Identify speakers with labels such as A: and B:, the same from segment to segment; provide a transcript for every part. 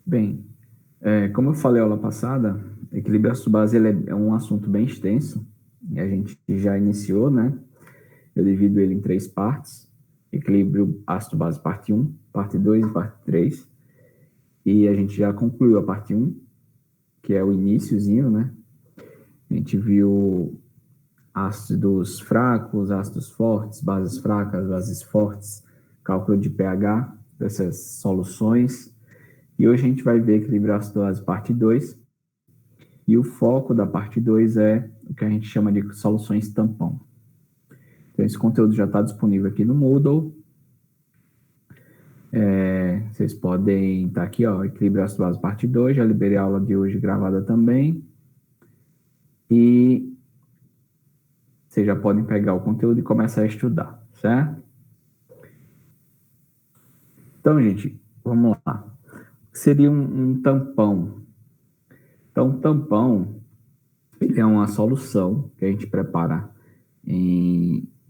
A: Bem, como eu falei aula passada, equilíbrio ácido-base é um assunto bem extenso, e a gente já iniciou, né? Eu divido ele em três partes: equilíbrio ácido-base parte um, parte 2 e parte 3. E a gente já concluiu a parte um, que é o iniciozinho, né? A gente viu ácidos fracos, ácidos fortes, bases fracas, bases fortes, cálculo de pH dessas soluções. E hoje a gente vai ver equilíbrio ácido-base parte 2. E o foco da parte 2 é o que a gente chama de soluções tampão. Então, esse conteúdo já está disponível aqui no Moodle. Vocês podem estar aqui, ó, equilíbrio ácido-base parte 2. Já liberei a aula de hoje gravada também. E vocês já podem pegar o conteúdo e começar a estudar, certo? Então, gente, vamos lá. O que seria um tampão? Então, um tampão ele é uma solução que a gente prepara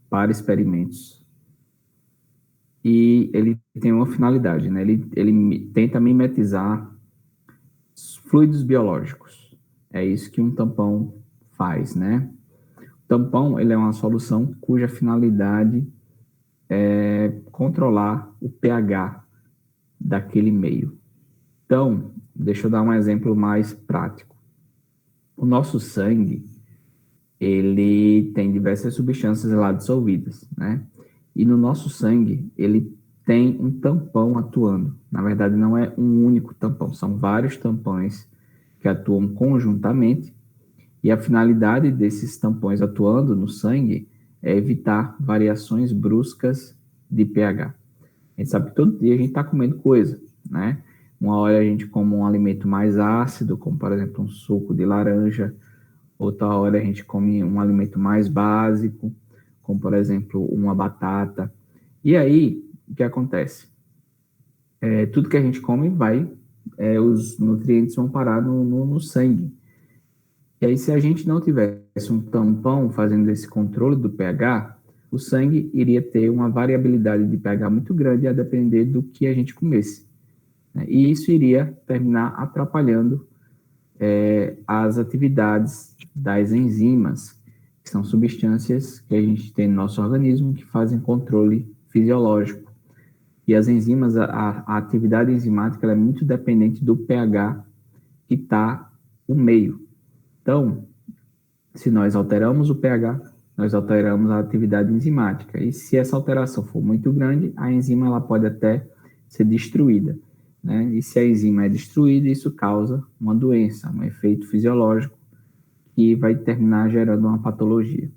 A: para experimentos. E ele tem uma finalidade, né? Ele tenta mimetizar fluidos biológicos. É isso que um tampão faz, né? O tampão ele é uma solução cuja finalidade é controlar o pH daquele meio. Então, deixa eu dar um exemplo mais prático. O nosso sangue, ele tem diversas substâncias lá dissolvidas, né? E no nosso sangue, ele tem um tampão atuando. Na verdade, não é um único tampão, são vários tampões que atuam conjuntamente. E a finalidade desses tampões atuando no sangue é evitar variações bruscas de pH. A gente sabe que todo dia a gente está comendo coisa, né? Uma hora a gente come um alimento mais ácido, como por exemplo um suco de laranja. Outra hora a gente come um alimento mais básico, como por exemplo uma batata. E aí, o que acontece? Tudo que a gente come os nutrientes vão parar no sangue. E aí, se a gente não tivesse um tampão fazendo esse controle do pH, o sangue iria ter uma variabilidade de pH muito grande a depender do que a gente comesse, né? E isso iria terminar atrapalhando as atividades das enzimas, que são substâncias que a gente tem no nosso organismo que fazem controle fisiológico. E as enzimas, a atividade enzimática ela é muito dependente do pH que está o meio. Então, se nós alteramos o pH, nós alteramos a atividade enzimática. E se essa alteração for muito grande, a enzima ela pode até ser destruída, né? E se a enzima é destruída, isso causa uma doença, um efeito fisiológico que vai terminar gerando uma patologia.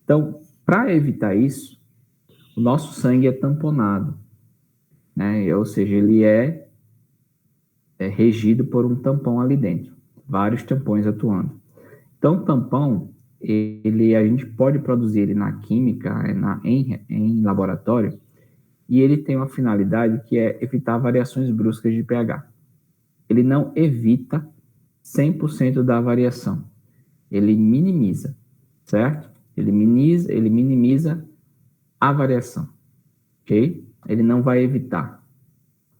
A: Então, para evitar isso, o nosso sangue é tamponado, né? Ou seja, ele é regido por um tampão ali dentro, vários tampões atuando. Então, o tampão, a gente pode produzir ele na química, em laboratório, e ele tem uma finalidade que é evitar variações bruscas de pH. Ele não evita 100% da variação, ele minimiza, certo? Ele minimiza a variação, ok? Ele não vai evitar,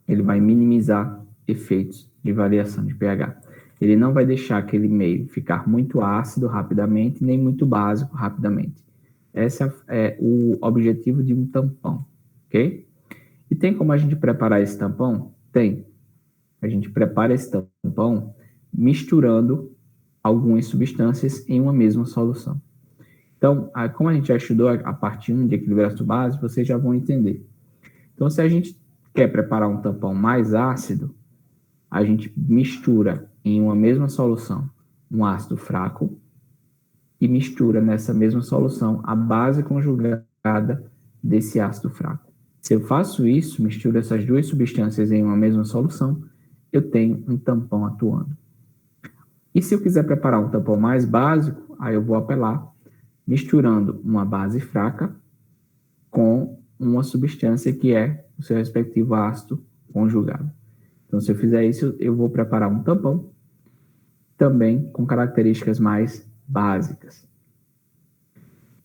A: ele vai minimizar efeitos de variação de pH. Ele não vai deixar aquele meio ficar muito ácido rapidamente, nem muito básico rapidamente. Esse é o objetivo de um tampão, ok? E tem como a gente preparar esse tampão? Tem. A gente prepara esse tampão misturando algumas substâncias em uma mesma solução. Então, como a gente já estudou a parte 1 de equilíbrio ácido-base, vocês já vão entender. Então, se a gente quer preparar um tampão mais ácido, a gente mistura em uma mesma solução um ácido fraco e mistura nessa mesma solução a base conjugada desse ácido fraco. Se eu faço isso, misturo essas duas substâncias em uma mesma solução, eu tenho um tampão atuando. E se eu quiser preparar um tampão mais básico, aí eu vou apelar misturando uma base fraca com uma substância que é o seu respectivo ácido conjugado. Então, se eu fizer isso, eu vou preparar um tampão também com características mais básicas.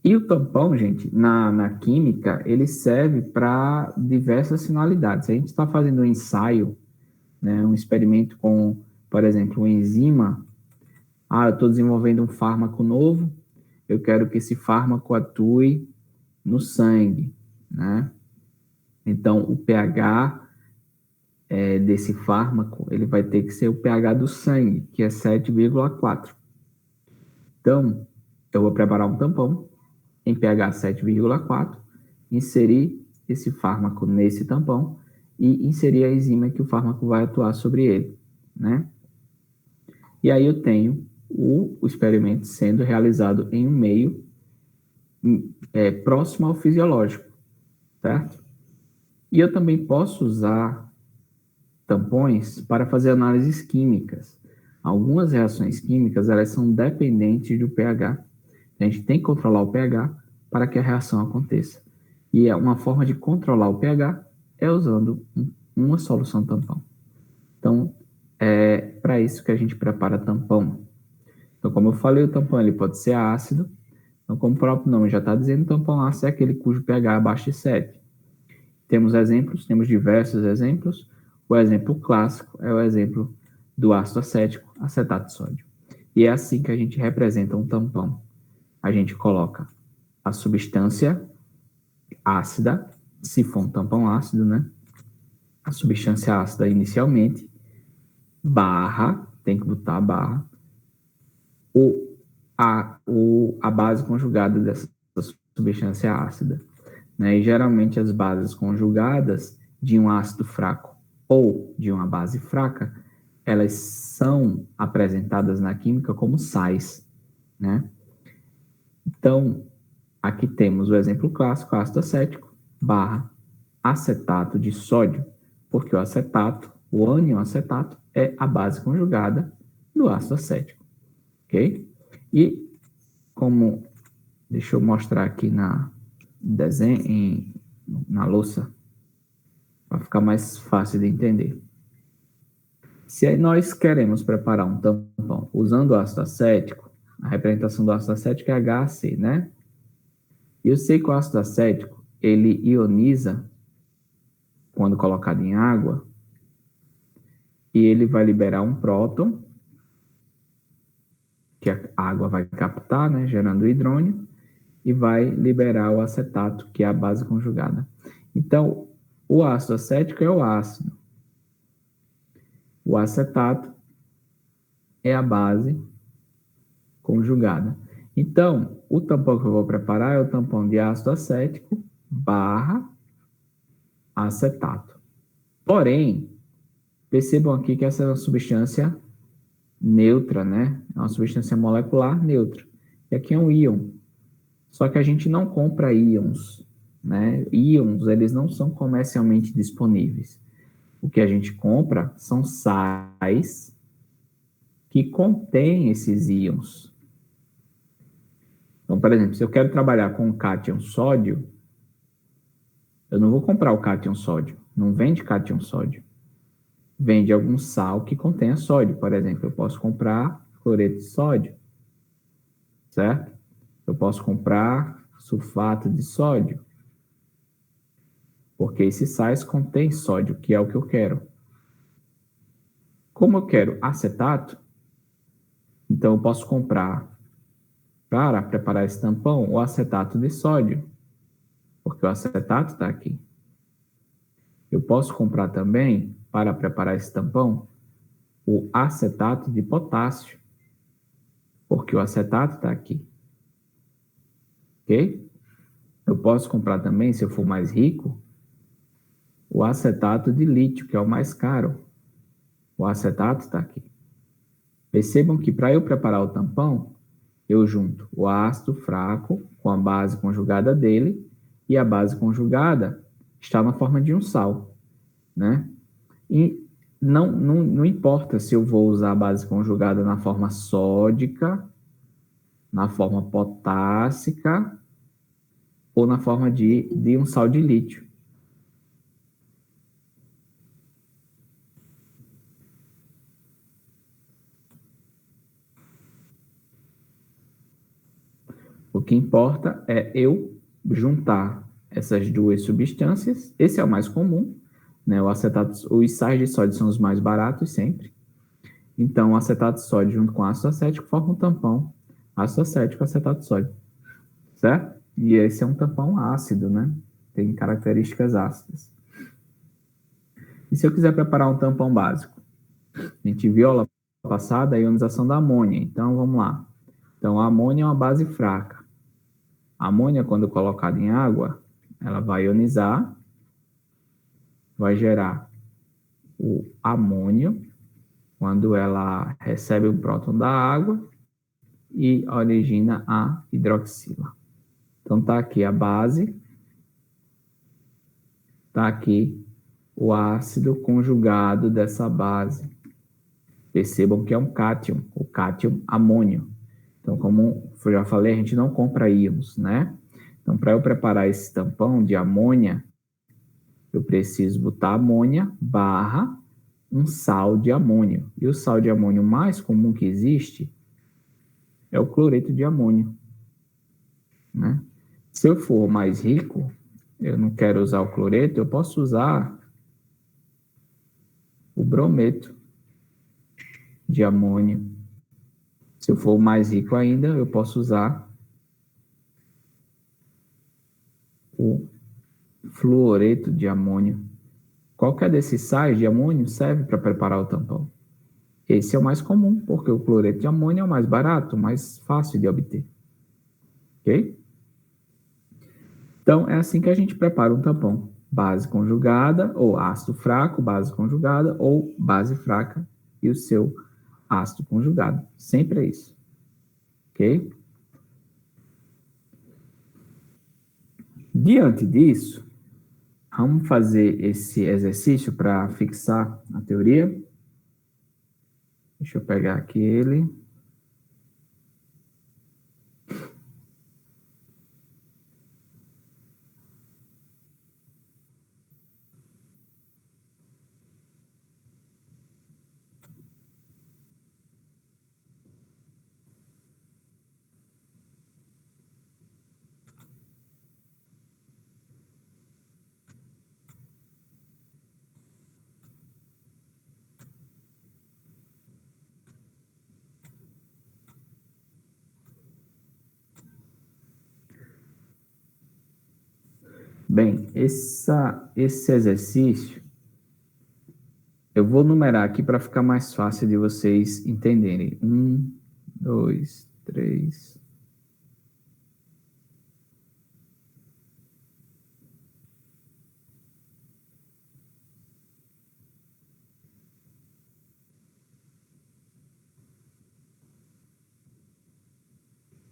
A: E o tampão, gente, na química, ele serve para diversas finalidades. Se a gente está fazendo um ensaio, né? Um experimento com, por exemplo, uma enzima. Eu estou desenvolvendo um fármaco novo, eu quero que esse fármaco atue no sangue, né? Então, o pH desse fármaco, ele vai ter que ser o pH do sangue, que é 7,4. Então, eu vou preparar um tampão em pH 7,4, inserir esse fármaco nesse tampão e inserir a enzima que o fármaco vai atuar sobre ele, né? E aí eu tenho o experimento sendo realizado em um meio próximo ao fisiológico, certo? E eu também posso usar tampões para fazer análises químicas. Algumas reações químicas, elas são dependentes do pH. A gente tem que controlar o pH para que a reação aconteça. E uma forma de controlar o pH é usando uma solução tampão. Então, é para isso que a gente prepara tampão. Então, como eu falei, o tampão ele pode ser ácido. Então, como o próprio nome já está dizendo, tampão ácido é aquele cujo pH é abaixo de 7. Temos exemplos, temos diversos exemplos. O exemplo clássico é o exemplo do ácido acético, acetato de sódio. E é assim que a gente representa um tampão. A gente coloca a substância ácida, se for um tampão ácido, né? A substância ácida inicialmente, barra, tem que botar a barra, a base conjugada dessa substância ácida. Né? E geralmente as bases conjugadas de um ácido fraco ou de uma base fraca, elas são apresentadas na química como sais, né? Então, aqui temos o exemplo clássico, ácido acético barra acetato de sódio, porque o acetato, o ânion acetato, é a base conjugada do ácido acético, ok? E como, deixa eu mostrar aqui na desenho, na louça, para ficar mais fácil de entender. Se nós queremos preparar um tampão usando o ácido acético, a representação do ácido acético é HAC, né? E eu sei que o ácido acético, ele ioniza quando colocado em água, e ele vai liberar um próton, que a água vai captar, né, gerando hidrônio, e vai liberar o acetato, que é a base conjugada. Então, o ácido acético é o ácido. O acetato é a base conjugada. Então, o tampão que eu vou preparar é o tampão de ácido acético barra acetato. Porém, percebam aqui que essa é uma substância neutra, né? É uma substância molecular neutra. E aqui é um íon. Só que a gente não compra íons, né? Íons, eles não são comercialmente disponíveis. O que a gente compra são sais que contêm esses íons. Então, por exemplo, se eu quero trabalhar com o cátion sódio, eu não vou comprar o cátion sódio. Não vende cátion sódio. Vende algum sal que contenha sódio. Por exemplo, eu posso comprar cloreto de sódio, certo? Eu posso comprar sulfato de sódio, porque esses sais contêm sódio, que é o que eu quero. Como eu quero acetato, então eu posso comprar, para preparar esse tampão, o acetato de sódio, porque o acetato está aqui. Eu posso comprar também, para preparar esse tampão, o acetato de potássio, porque o acetato está aqui. Ok? Eu posso comprar também, se eu for mais rico, o acetato de lítio, que é o mais caro. O acetato está aqui. Percebam que para eu preparar o tampão, eu junto o ácido fraco com a base conjugada dele, e a base conjugada está na forma de um sal, né? E não importa se eu vou usar a base conjugada na forma sódica, na forma potássica ou na forma de um sal de lítio. O que importa é eu juntar essas duas substâncias, esse é o mais comum, né? Os sais de sódio são os mais baratos sempre. Então, o acetato de sódio junto com ácido acético forma um tampão ácido acético acetato de sódio, certo? E esse é um tampão ácido, né? Tem características ácidas. E se eu quiser preparar um tampão básico? A gente viu lá passada a ionização da amônia. Então, vamos lá. Então, a amônia é uma base fraca. A amônia, quando colocada em água, ela vai ionizar, vai gerar o amônio, quando ela recebe o próton da água e origina a hidroxila. Então, está aqui a base, está aqui o ácido conjugado dessa base. Percebam que é um cátion, o cátion amônio. Então, como eu já falei, a gente não compra íons, né? Então, para eu preparar esse tampão de amônia, eu preciso botar amônia barra um sal de amônio. E o sal de amônio mais comum que existe é o cloreto de amônio, né? Se eu for mais rico, eu não quero usar o cloreto, eu posso usar o brometo de amônio. Se eu for mais rico ainda, eu posso usar o fluoreto de amônio. Qualquer desses sais de amônio serve para preparar o tampão. Esse é o mais comum, porque o cloreto de amônio é o mais barato, mais fácil de obter. Ok? Então, é assim que a gente prepara um tampão. Base conjugada, ou ácido fraco, base conjugada, ou base fraca e o seu ácido conjugado. Sempre é isso. Ok? Diante disso, vamos fazer esse exercício para fixar a teoria. Deixa eu pegar aqui ele. Bem, esse exercício, eu vou numerar aqui para ficar mais fácil de vocês entenderem. 1, 2, 3.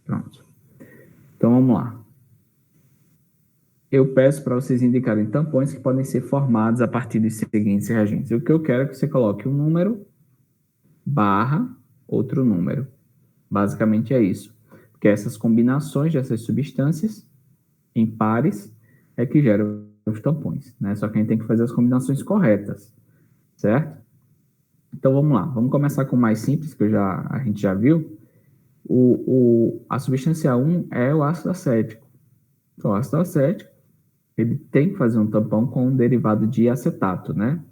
A: Pronto. Então, vamos lá. Eu peço para vocês indicarem tampões que podem ser formados a partir dos seguintes reagentes. O que eu quero é que você coloque um número barra outro número. Basicamente é isso. Porque essas combinações dessas substâncias em pares é que geram os tampões, né? Só que a gente tem que fazer as combinações corretas, certo? Então vamos lá. Vamos começar com o mais simples, que a gente já viu. A substância 1 é o ácido acético. Então, o ácido acético, ele tem que fazer um tampão com um derivado de acetato, né?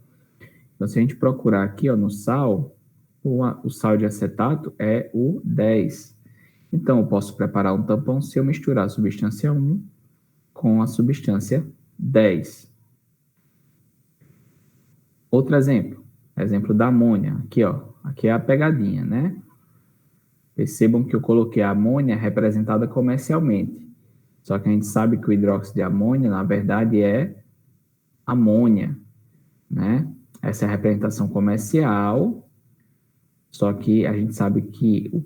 A: Então, se a gente procurar aqui, ó, no sal, o sal de acetato é o 10. Então, eu posso preparar um tampão se eu misturar a substância 1 com a substância 10. Outro exemplo da amônia. Aqui, ó, aqui é a pegadinha, né? Percebam que eu coloquei a amônia representada comercialmente. Só que a gente sabe que o hidróxido de amônia, na verdade, é amônia, né? Essa é a representação comercial, só que a gente sabe que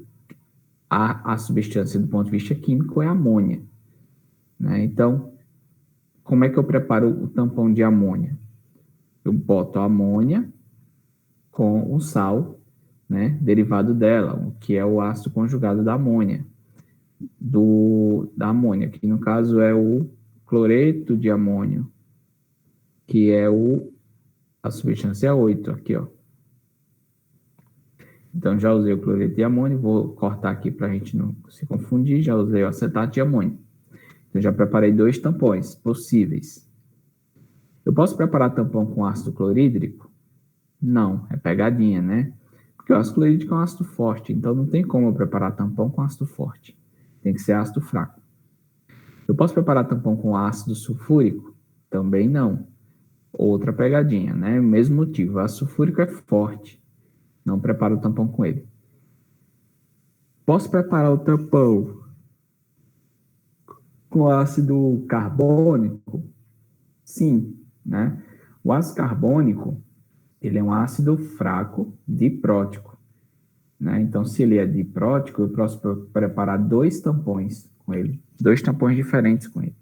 A: a substância, do ponto de vista químico, é amônia, né? Então, como é que eu preparo o tampão de amônia? Eu boto a amônia com o sal, né, derivado dela, que é o ácido conjugado da amônia, da amônia, que no caso é o cloreto de amônio, que é a substância 8, aqui, ó. Então, já usei o cloreto de amônio, vou cortar aqui para a gente não se confundir, já usei o acetato de amônio. Então, já preparei 2 tampões possíveis. Eu posso preparar tampão com ácido clorídrico? Não, é pegadinha, né? Porque o ácido clorídrico é um ácido forte, então não tem como eu preparar tampão com ácido forte. Tem que ser ácido fraco. Eu posso preparar tampão com ácido sulfúrico? Também não. Outra pegadinha, né? Mesmo motivo, o ácido sulfúrico é forte. Não preparo o tampão com ele. Posso preparar o tampão com ácido carbônico? Sim, né? O ácido carbônico, ele é um ácido fraco diprótico, né? Então, se ele é diprótico, eu posso preparar dois tampões com ele, dois tampões diferentes com ele.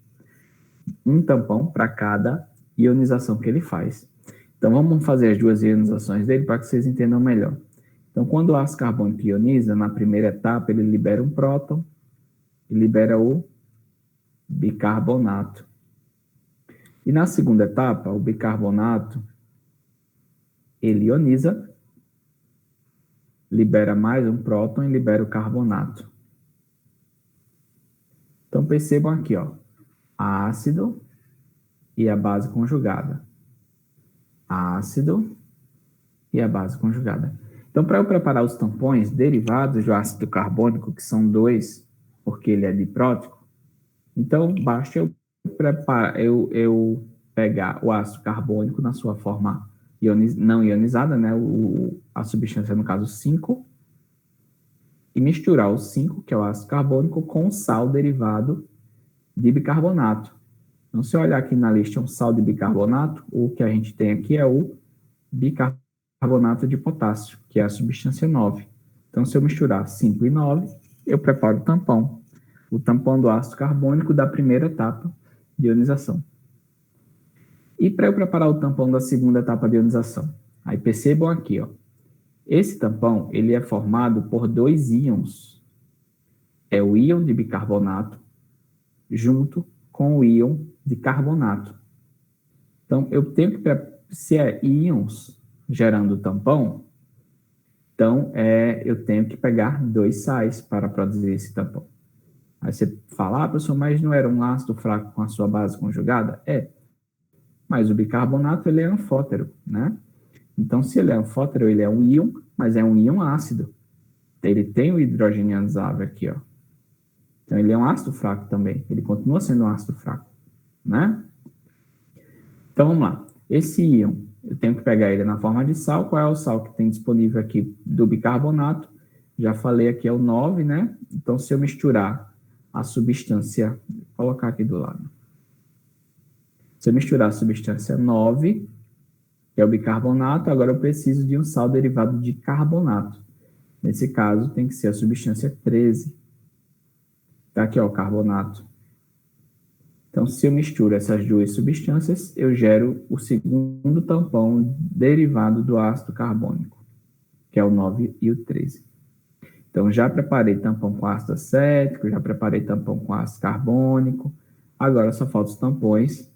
A: Um tampão para cada ionização que ele faz. Então, vamos fazer as duas ionizações dele para que vocês entendam melhor. Então, quando o ácido carbônico ioniza, na primeira etapa, ele libera um próton e libera o bicarbonato. E na segunda etapa, o bicarbonato, ele ioniza, libera mais um próton e libera o carbonato. Então, percebam aqui, ó, ácido e a base conjugada. Ácido e a base conjugada. Então, para eu preparar os tampões derivados do ácido carbônico, que são dois, porque ele é diprótico, então basta eu pegar o ácido carbônico na sua forma não ionizada, né, a substância, no caso, 5, e misturar o 5, que é o ácido carbônico, com sal derivado de bicarbonato. Então, se eu olhar aqui na lista um sal de bicarbonato, o que a gente tem aqui é o bicarbonato de potássio, que é a substância 9. Então, se eu misturar 5 e 9, eu preparo o tampão. O tampão do ácido carbônico da primeira etapa de ionização. E para eu preparar o tampão da segunda etapa de ionização? Aí percebam aqui, ó. Esse tampão, ele é formado por dois íons. É o íon de bicarbonato junto com o íon de carbonato. Então, eu tenho que, se é íons gerando tampão, então eu tenho que pegar dois sais para produzir esse tampão. Aí você fala, professor, mas não era um ácido fraco com a sua base conjugada? É, mas o bicarbonato, ele é anfótero, né? Então, se ele é anfótero, ele é um íon, mas é um íon ácido. Ele tem o hidrogênio ionizável aqui, ó. Então, ele é um ácido fraco também. Ele continua sendo um ácido fraco, né? Então, vamos lá. Esse íon, eu tenho que pegar ele na forma de sal. Qual é o sal que tem disponível aqui do bicarbonato? Já falei aqui, é o 9, né? Então, se eu misturar a substância, vou colocar aqui do lado. Se eu misturar a substância 9, que é o bicarbonato, agora eu preciso de um sal derivado de carbonato. Nesse caso, tem que ser a substância 13. Tá aqui, ó, o carbonato. Então, se eu misturo essas duas substâncias, eu gero o segundo tampão derivado do ácido carbônico, que é o 9 e o 13. Então, já preparei tampão com ácido acético, já preparei tampão com ácido carbônico. Agora, só faltam os tampões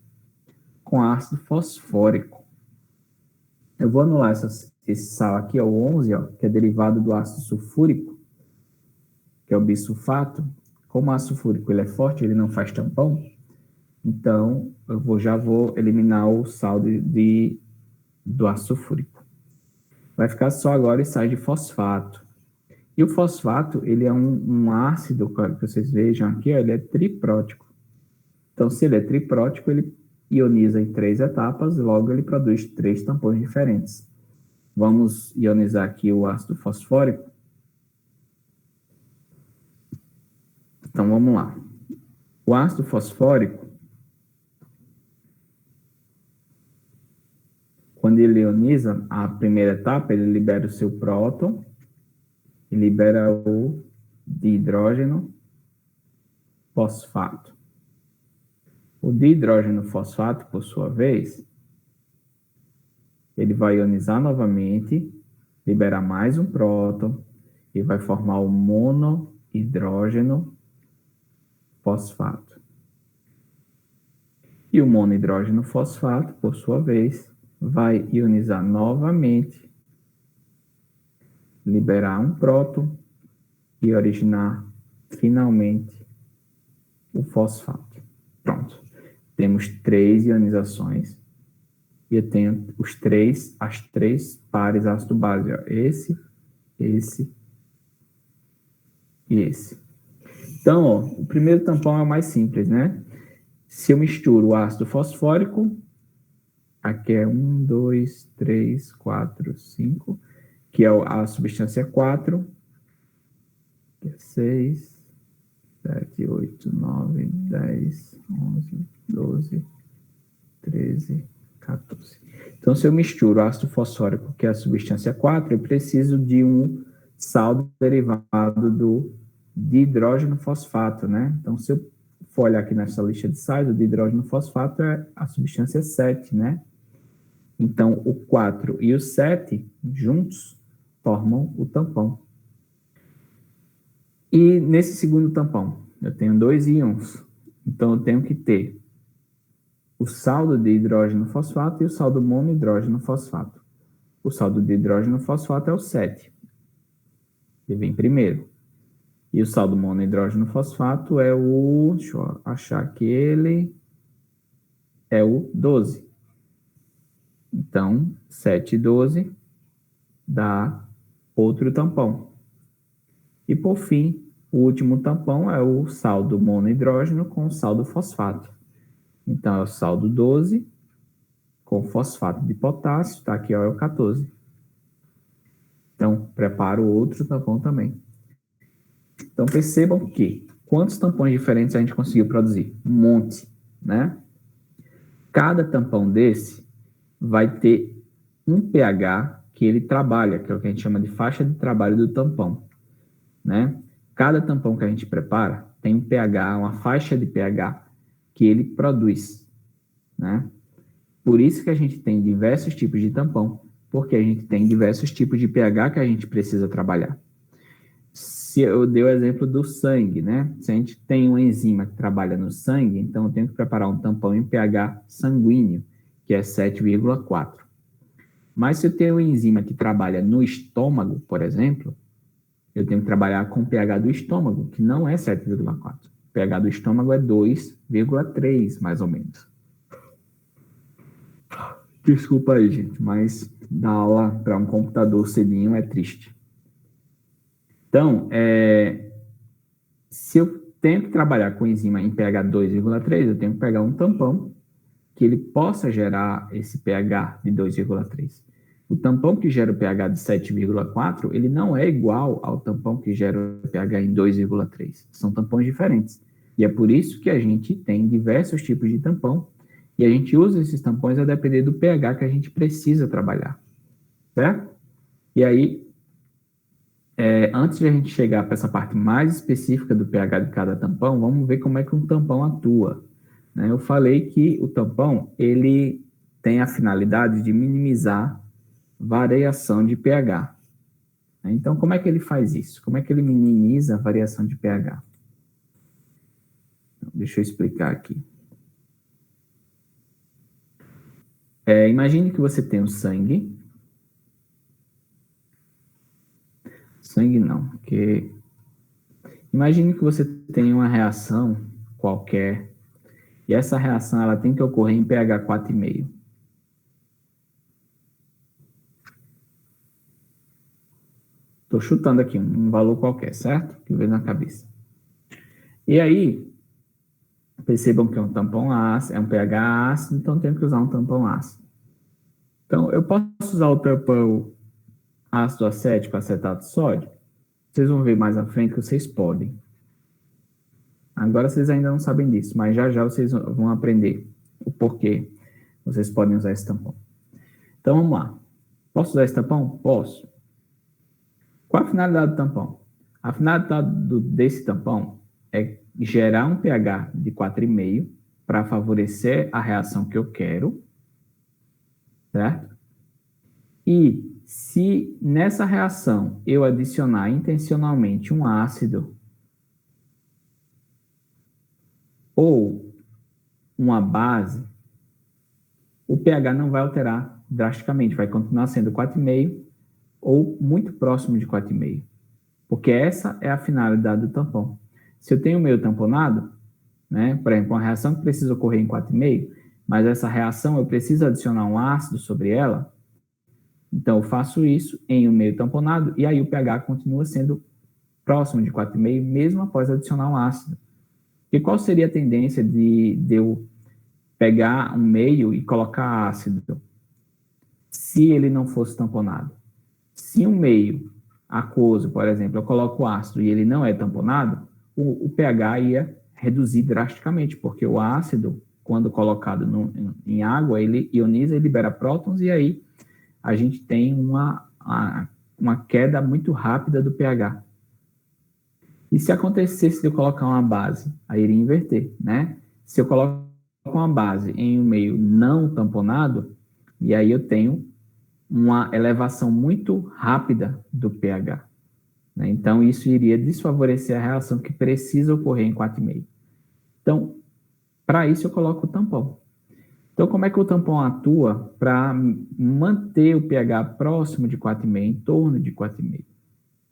A: com ácido fosfórico. Eu vou anular esse sal aqui, o 11, ó, que é derivado do ácido sulfúrico, que é o bisulfato. Como o ácido sulfúrico ele é forte, ele não faz tampão, então eu já vou eliminar o sal do ácido sulfúrico. Vai ficar só agora os sais de fosfato. E o fosfato, ele é um ácido, que vocês vejam aqui, ó, ele é triprótico. Então, se ele é triprótico, ele ioniza em 3 etapas, logo ele produz 3 tampões diferentes. Vamos ionizar aqui o ácido fosfórico. Então, vamos lá. O ácido fosfórico, quando ele ioniza, a primeira etapa, ele libera o seu próton e libera o dihidrogênio fosfato. O dihidrogênio fosfato, por sua vez, ele vai ionizar novamente, liberar mais um próton e vai formar o monohidrogênio fosfato. E o monohidrogênio fosfato, por sua vez, vai ionizar novamente, liberar um próton e originar finalmente o fosfato. Pronto. Temos 3 ionizações e eu tenho as três pares ácido-base, ó, esse e esse. Então, ó, o primeiro tampão é o mais simples, né? Se eu misturo o ácido fosfórico, aqui é 1, 2, 3, 4, 5, que é a substância 4, que é 6, 7, 8, 9, 10, 11, 12, 13, 14. Então, se eu misturo o ácido fosfórico, que é a substância 4, eu preciso de um sal derivado de hidrógeno fosfato, né? Então, se eu for olhar aqui nessa lista de sais, o de hidrógeno fosfato é a substância 7, né? Então, o 4 e o 7 juntos formam o tampão. E nesse segundo tampão, eu tenho 2 íons. Então, eu tenho que ter o saldo de hidrógeno fosfato e o saldo monohidrógeno fosfato. O saldo de hidrógeno fosfato é o 7, que vem primeiro. E o saldo monohidrógeno fosfato é o, deixa eu achar que ele é o 12. Então, 7 e 12 dá outro tampão. E por fim, o último tampão é o saldo monohidrógeno com o saldo fosfato. Então, é o saldo 12 com fosfato de potássio, tá aqui ó, é o 14. Então, preparo outro tampão também. Então, percebam que quantos tampões diferentes a gente conseguiu produzir? Um monte, né? Cada tampão desse vai ter um pH que ele trabalha, que é o que a gente chama de faixa de trabalho do tampão, né? Cada tampão que a gente prepara tem um pH, uma faixa de pH que ele produz, né? Por isso que a gente tem diversos tipos de tampão, porque a gente tem diversos tipos de pH que a gente precisa trabalhar. Se eu dei o exemplo do sangue, né? Se a gente tem uma enzima que trabalha no sangue, então eu tenho que preparar um tampão em pH sanguíneo, que é 7,4. Mas se eu tenho uma enzima que trabalha no estômago, por exemplo, eu tenho que trabalhar com o pH do estômago, que não é 7,4. O pH do estômago é 2,3, mais ou menos. Desculpa aí, gente, mas dar aula para um computador cedinho é triste. Então, se eu tenho que trabalhar com enzima em pH 2,3, eu tenho que pegar um tampão que ele possa gerar esse pH de 2,3. O tampão que gera o pH de 7,4, ele não é igual ao tampão que gera o pH em 2,3. São tampões diferentes. E é por isso que a gente tem diversos tipos de tampão e a gente usa esses tampões a depender do pH que a gente precisa trabalhar, certo? E aí, antes de a gente chegar para essa parte mais específica do pH de cada tampão, vamos ver como é que um tampão atua. Né? Eu falei que o tampão, ele tem a finalidade de minimizar variação de pH. Então, como é que ele faz isso? Como é que ele minimiza a variação de pH? Deixa eu explicar aqui. Imagine que você tem o sangue. Sangue não, porque... Imagine que você tem uma reação qualquer, e essa reação ela tem que ocorrer em pH 4,5. Estou chutando aqui um valor qualquer, certo? Que veio na cabeça. E aí, percebam que é um tampão ácido, é um pH ácido, então tenho que usar um tampão ácido. Então, eu posso usar o tampão ácido acético, acetato de sódio? Vocês vão ver mais à frente que vocês podem. Agora vocês ainda não sabem disso, mas já já vocês vão aprender o porquê vocês podem usar esse tampão. Então, vamos lá. Posso usar esse tampão? Posso. Qual a finalidade do tampão? A finalidade desse tampão é gerar um pH de 4,5 para favorecer a reação que eu quero, certo? E se nessa reação eu adicionar intencionalmente um ácido ou uma base, o pH não vai alterar drasticamente, vai continuar sendo 4,5 ou muito próximo de 4,5, porque essa é a finalidade do tampão. Se eu tenho o meio tamponado, né, por exemplo, uma reação que precisa ocorrer em 4,5, mas essa reação eu preciso adicionar um ácido sobre ela, então eu faço isso em um meio tamponado e aí o pH continua sendo próximo de 4,5, mesmo após adicionar um ácido. E qual seria a tendência de eu pegar um meio e colocar ácido se ele não fosse tamponado? Se um meio aquoso, por exemplo, eu coloco ácido e ele não é tamponado, o pH ia reduzir drasticamente, porque o ácido, quando colocado em água, ele ioniza e libera prótons, e aí a gente tem uma queda muito rápida do pH. E se acontecesse de eu colocar uma base, aí iria inverter, né? Se eu coloco uma base em um meio não tamponado, e aí eu tenho uma elevação muito rápida do pH. Né? Então, isso iria desfavorecer a reação que precisa ocorrer em 4,5. Então, para isso eu coloco o tampão. Então, como é que o tampão atua para manter o pH próximo de 4,5, em torno de 4,5?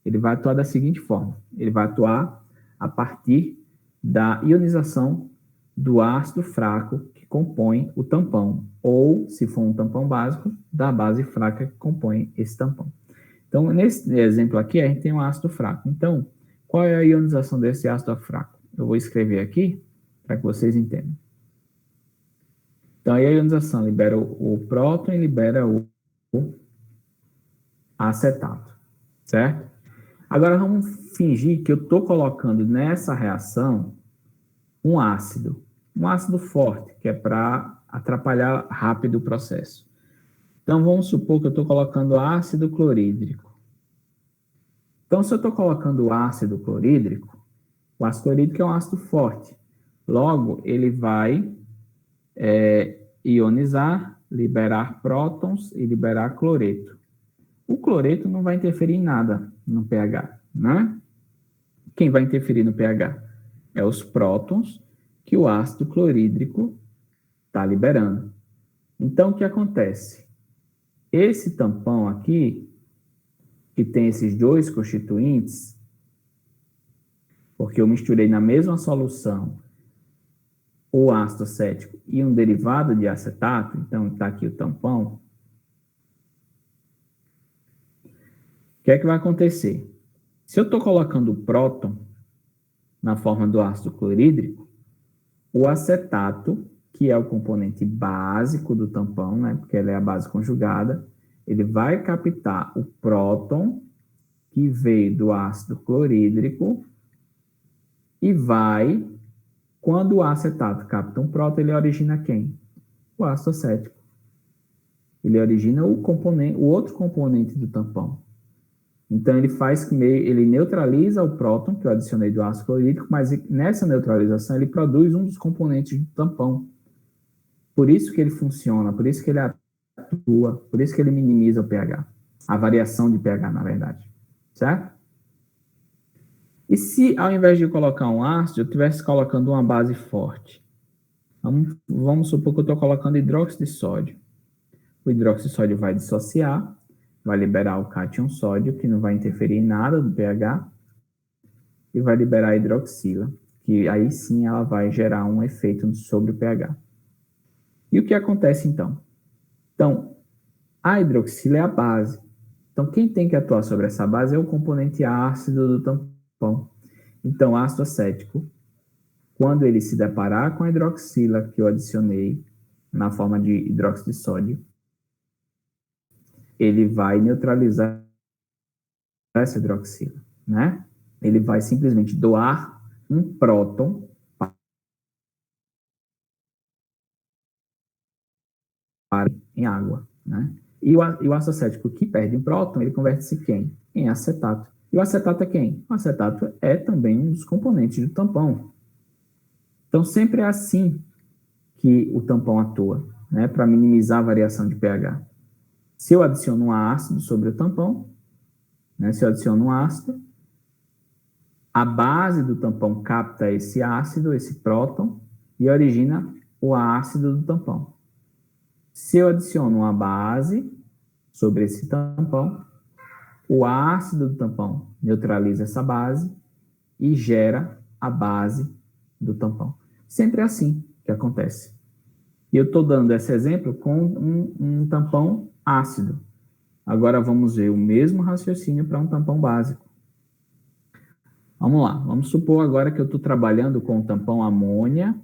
A: Ele vai atuar da seguinte forma: ele vai atuar a partir da ionização do ácido fraco que compõe o tampão, ou, se for um tampão básico, da base fraca que compõe esse tampão. Então, nesse exemplo aqui, a gente tem um ácido fraco. Então, qual é a ionização desse ácido fraco? Eu vou escrever aqui para que vocês entendam. Então, aí a ionização libera o próton e libera o acetato, certo? Agora, vamos fingir que eu estou colocando nessa reação um ácido forte, que é para atrapalhar rápido o processo. Então, vamos supor que eu estou colocando ácido clorídrico. Então, se eu estou colocando ácido clorídrico, o ácido clorídrico é um ácido forte. Logo, ele vai ionizar, liberar prótons e liberar cloreto. O cloreto não vai interferir em nada no pH, né? Quem vai interferir no pH? É os prótons que o ácido clorídrico está liberando. Então, o que acontece? Esse tampão aqui, que tem esses dois constituintes, porque eu misturei na mesma solução o ácido acético e um derivado de acetato, então está aqui o tampão. O que é que vai acontecer? Se eu estou colocando o próton na forma do ácido clorídrico, o acetato, que é o componente básico do tampão, né, porque ele é a base conjugada, ele vai captar o próton que veio do ácido clorídrico e vai, quando o acetato capta um próton, ele origina quem? O ácido acético. Ele origina o outro componente do tampão. Então, ele neutraliza o próton que eu adicionei do ácido clorídrico, mas nessa neutralização ele produz um dos componentes do tampão. Por isso que ele funciona, por isso que ele atua, por isso que ele minimiza o pH. A variação de pH, na verdade. Certo? E se, ao invés de colocar um ácido, eu estivesse colocando uma base forte? Vamos supor que eu estou colocando hidróxido de sódio. O hidróxido de sódio vai dissociar, vai liberar o cátion sódio, que não vai interferir em nada do pH, e vai liberar a hidroxila, que aí sim ela vai gerar um efeito sobre o pH. E o que acontece então? Então, a hidroxila é a base. Então, quem tem que atuar sobre essa base é o componente ácido do tampão. Então, o ácido acético, quando ele se deparar com a hidroxila que eu adicionei na forma de hidróxido de sódio, ele vai neutralizar essa hidroxila, né? Ele vai simplesmente doar um próton em água, né? E o ácido acético que perde um próton, ele converte-se quem? Em acetato. E o acetato é quem? O acetato é também um dos componentes do tampão. Então, sempre é assim que o tampão atua, né? Para minimizar a variação de pH. Se eu adiciono um ácido sobre o tampão, né? Se eu adiciono um ácido, a base do tampão capta esse ácido, esse próton, e origina o ácido do tampão. Se eu adiciono uma base sobre esse tampão, o ácido do tampão neutraliza essa base e gera a base do tampão. Sempre é assim que acontece. E eu estou dando esse exemplo com um tampão ácido. Agora vamos ver o mesmo raciocínio para um tampão básico. Vamos lá, vamos supor agora que eu estou trabalhando com o tampão amônia,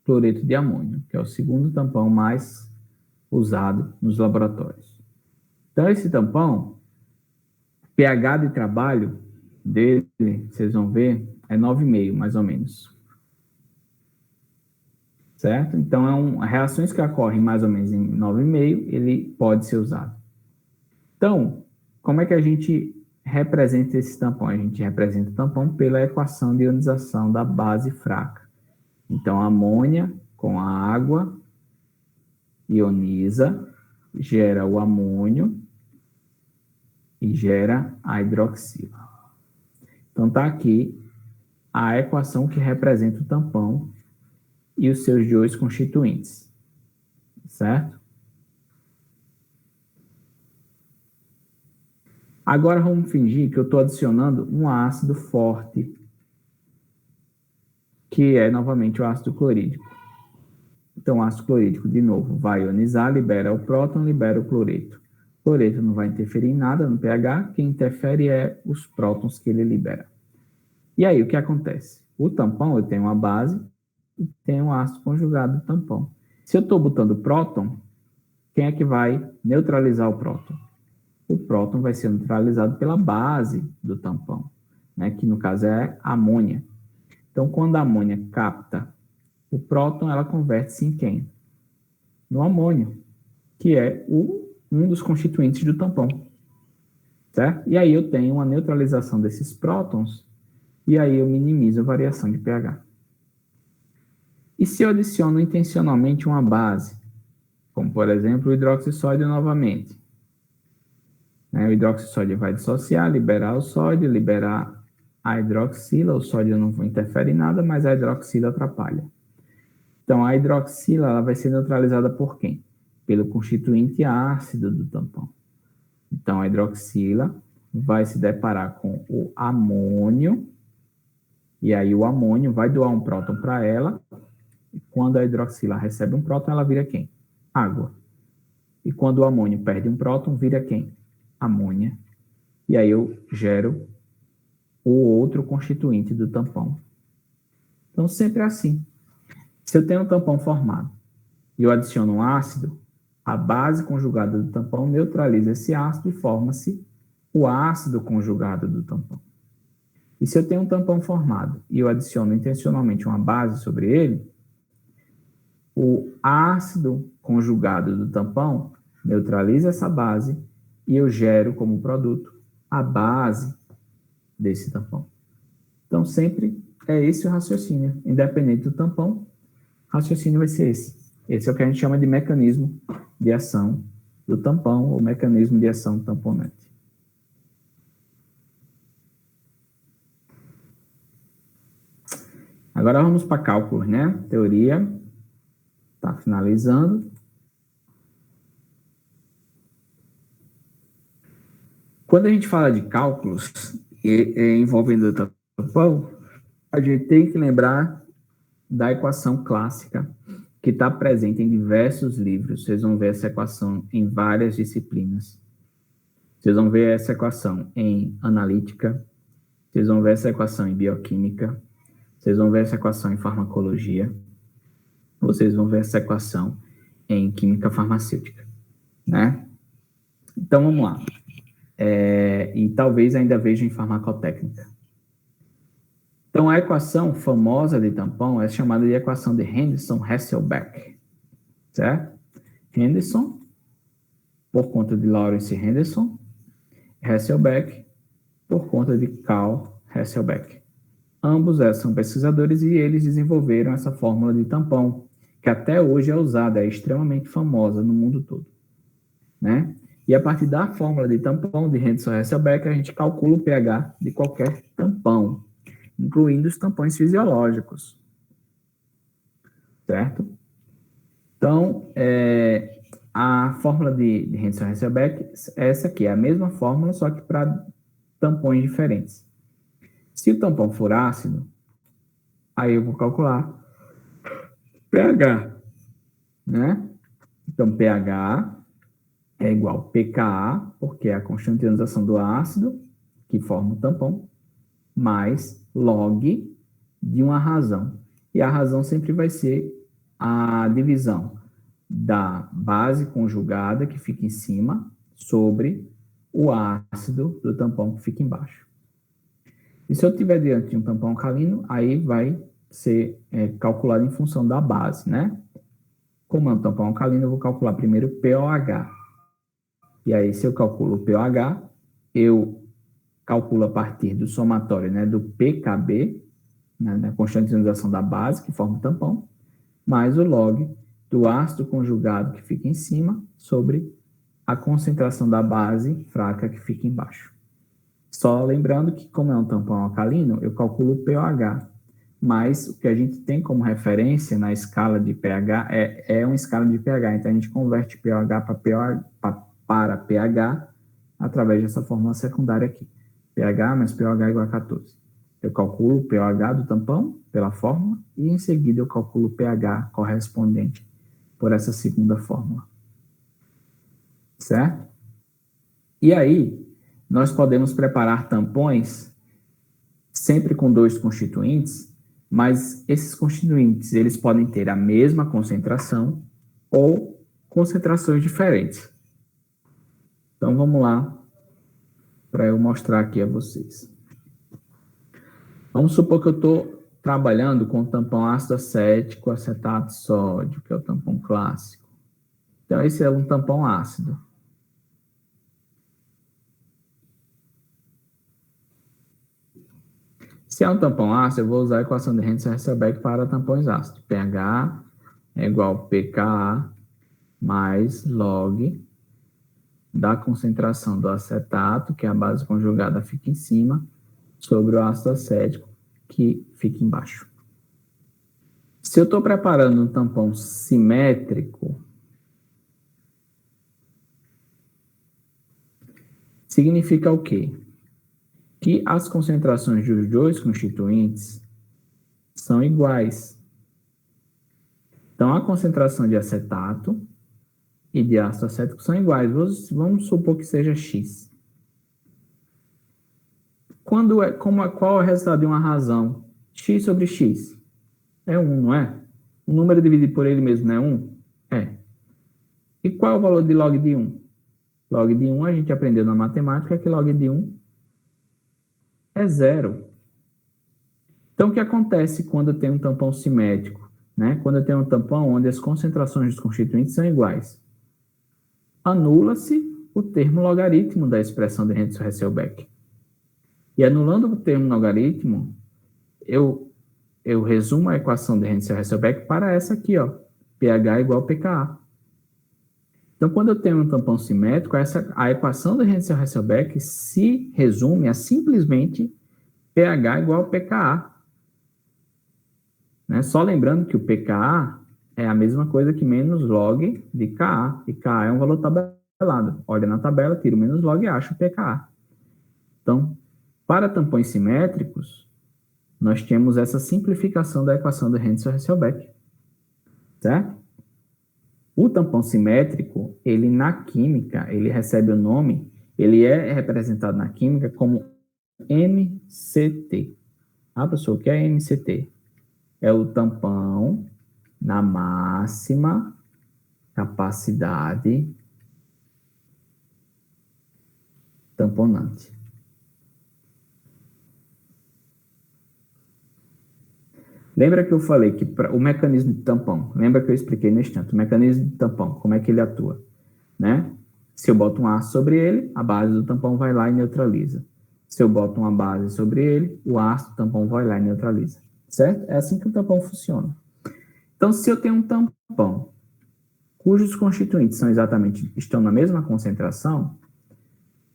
A: cloreto de amônio, que é o segundo tampão mais usado nos laboratórios. Então, esse tampão, pH de trabalho dele, vocês vão ver, é 9,5, mais ou menos. Certo? Então, reações que ocorrem mais ou menos em 9,5, ele pode ser usado. Então, como é que a gente representa esse tampão? A gente representa o tampão pela equação de ionização da base fraca. Então, a amônia com a água ioniza, gera o amônio e gera a hidroxila. Então, está aqui a equação que representa o tampão e os seus dois constituintes, certo? Agora vamos fingir que eu estou adicionando um ácido forte, que é novamente o ácido clorídrico. Então, o ácido clorídrico, de novo, vai ionizar, libera o próton, libera o cloreto. O cloreto não vai interferir em nada no pH, quem interfere é os prótons que ele libera. E aí, o que acontece? O tampão, eu tenho uma base e tenho um ácido conjugado do tampão. Se eu estou botando próton, quem é que vai neutralizar o próton? O próton vai ser neutralizado pela base do tampão, né, que no caso é a amônia. Então, quando a amônia capta o próton, ela converte-se em quem? No amônio, que é um dos constituintes do tampão. Certo? E aí eu tenho uma neutralização desses prótons, e aí eu minimizo a variação de pH. E se eu adiciono intencionalmente uma base, como por exemplo o hidroxissódio novamente? O hidroxissódio vai dissociar, liberar o sódio, liberar a hidroxila. O sódio não interfere em nada, mas a hidroxila atrapalha. Então, a hidroxila ela vai ser neutralizada por quem? Pelo constituinte ácido do tampão. Então, a hidroxila vai se deparar com o amônio, e aí o amônio vai doar um próton para ela, e quando a hidroxila recebe um próton, ela vira quem? Água. E quando o amônio perde um próton, vira quem? Amônia. E aí eu gero o outro constituinte do tampão. Então, sempre é assim. Se eu tenho um tampão formado e eu adiciono um ácido, a base conjugada do tampão neutraliza esse ácido e forma-se o ácido conjugado do tampão. E se eu tenho um tampão formado e eu adiciono intencionalmente uma base sobre ele, o ácido conjugado do tampão neutraliza essa base e eu gero como produto a base desse tampão. Então, sempre é esse o raciocínio. Independente do tampão, o raciocínio vai ser esse. Esse é o que a gente chama de mecanismo de ação do tampão, ou mecanismo de ação do tamponete. Agora vamos para cálculos, né? Teoria está finalizando. Quando a gente fala de cálculos envolvendo o tampão, a gente tem que lembrar da equação clássica que está presente em diversos livros. Vocês vão ver essa equação em várias disciplinas. Vocês vão ver essa equação em analítica, vocês vão ver essa equação em bioquímica, vocês vão ver essa equação em farmacologia, vocês vão ver essa equação em química farmacêutica, né? Então, vamos lá. E talvez ainda veja em farmacotécnica. Então, a equação famosa de tampão é chamada de equação de Henderson-Hasselbalch, certo? Henderson, por conta de Lawrence Henderson, Hasselbalch, por conta de Carl Hasselbalch. Ambos são pesquisadores e eles desenvolveram essa fórmula de tampão, que até hoje é usada, é extremamente famosa no mundo todo, né? E a partir da fórmula de tampão de Henderson-Hasselbalch, a gente calcula o pH de qualquer tampão, incluindo os tampões fisiológicos, certo? Então, a fórmula de Henderson-Hasselbalch, essa aqui é a mesma fórmula, só que para tampões diferentes. Se o tampão for ácido, aí eu vou calcular pH né? Então, pH é igual a pKa, porque é a constante de ionização do ácido, que forma o tampão, mais log de uma razão. E a razão sempre vai ser a divisão da base conjugada, que fica em cima, sobre o ácido do tampão, que fica embaixo. E se eu tiver diante de um tampão alcalino, aí vai ser calculado em função da base, né? Como é um tampão alcalino, eu vou calcular primeiro o pOH. E aí, se eu calculo o pOH, eu calculo a partir do somatório, né, do pKb, né, da constante de ionização da base, que forma o tampão, mais o log do ácido conjugado, que fica em cima, sobre a concentração da base fraca, que fica embaixo. Só lembrando que, como é um tampão alcalino, eu calculo o pOH, mas o que a gente tem como referência na escala de pH é uma escala de pH, então a gente converte pOH para pH através dessa fórmula secundária aqui. pH mais pOH igual a 14. Eu calculo o pOH do tampão pela fórmula e em seguida eu calculo o pH correspondente por essa segunda fórmula. Certo? E aí, nós podemos preparar tampões sempre com dois constituintes, mas esses constituintes eles podem ter a mesma concentração ou concentrações diferentes. Então, vamos lá para eu mostrar aqui a vocês. Vamos supor que eu estou trabalhando com o tampão ácido acético, acetato de sódio, que é o tampão clássico. Então, esse é um tampão ácido. Se é um tampão ácido, eu vou usar a equação de Henkel-Hasselbalch para tampões ácidos. pH é igual a pKa mais log da concentração do acetato, que é a base conjugada, fica em cima, sobre o ácido acético, que fica embaixo. Se eu estou preparando um tampão simétrico, significa o quê? Que as concentrações dos dois constituintes são iguais. Então, a concentração de acetato e de ácido acético são iguais. Vamos supor que seja X. Qual é o resultado de uma razão? X sobre X. É 1, não é? O número dividido por ele mesmo não é 1? É. E qual é o valor de log de 1? Log de 1 a gente aprendeu na matemática que log de 1 é 0. Então, o que acontece quando eu tenho um tampão simétrico? Né? Quando eu tenho um tampão onde as concentrações dos constituintes são iguais. Anula-se o termo logaritmo da expressão de Henkel-Hasselbalch. E anulando o termo logaritmo, eu resumo a equação de Henkel-Hasselbalch para essa aqui, ó, pH igual a pKa. Então, quando eu tenho um tampão simétrico, a equação de Henkel-Hasselbalch se resume a simplesmente pH igual a pKa. Né? Só lembrando que o pKa é a mesma coisa que menos log de Ka, e Ka é um valor tabelado. Olha na tabela, tira o menos log e acha o pKa. Então, para tampões simétricos, nós temos essa simplificação da equação de Henkel-Hasselbalch. Certo? O tampão simétrico, ele na química, ele recebe o nome, ele é representado na química como MCT. Ah, professor, o que é MCT? É o tampão na máxima capacidade tamponante. Lembra que eu falei que o mecanismo de tampão, lembra que eu expliquei no instante, o mecanismo de tampão, como é que ele atua, né? Se eu boto um ácido sobre ele, a base do tampão vai lá e neutraliza. Se eu boto uma base sobre ele, o ácido do tampão vai lá e neutraliza, certo? É assim que o tampão funciona. Então, se eu tenho um tampão cujos constituintes estão na mesma concentração,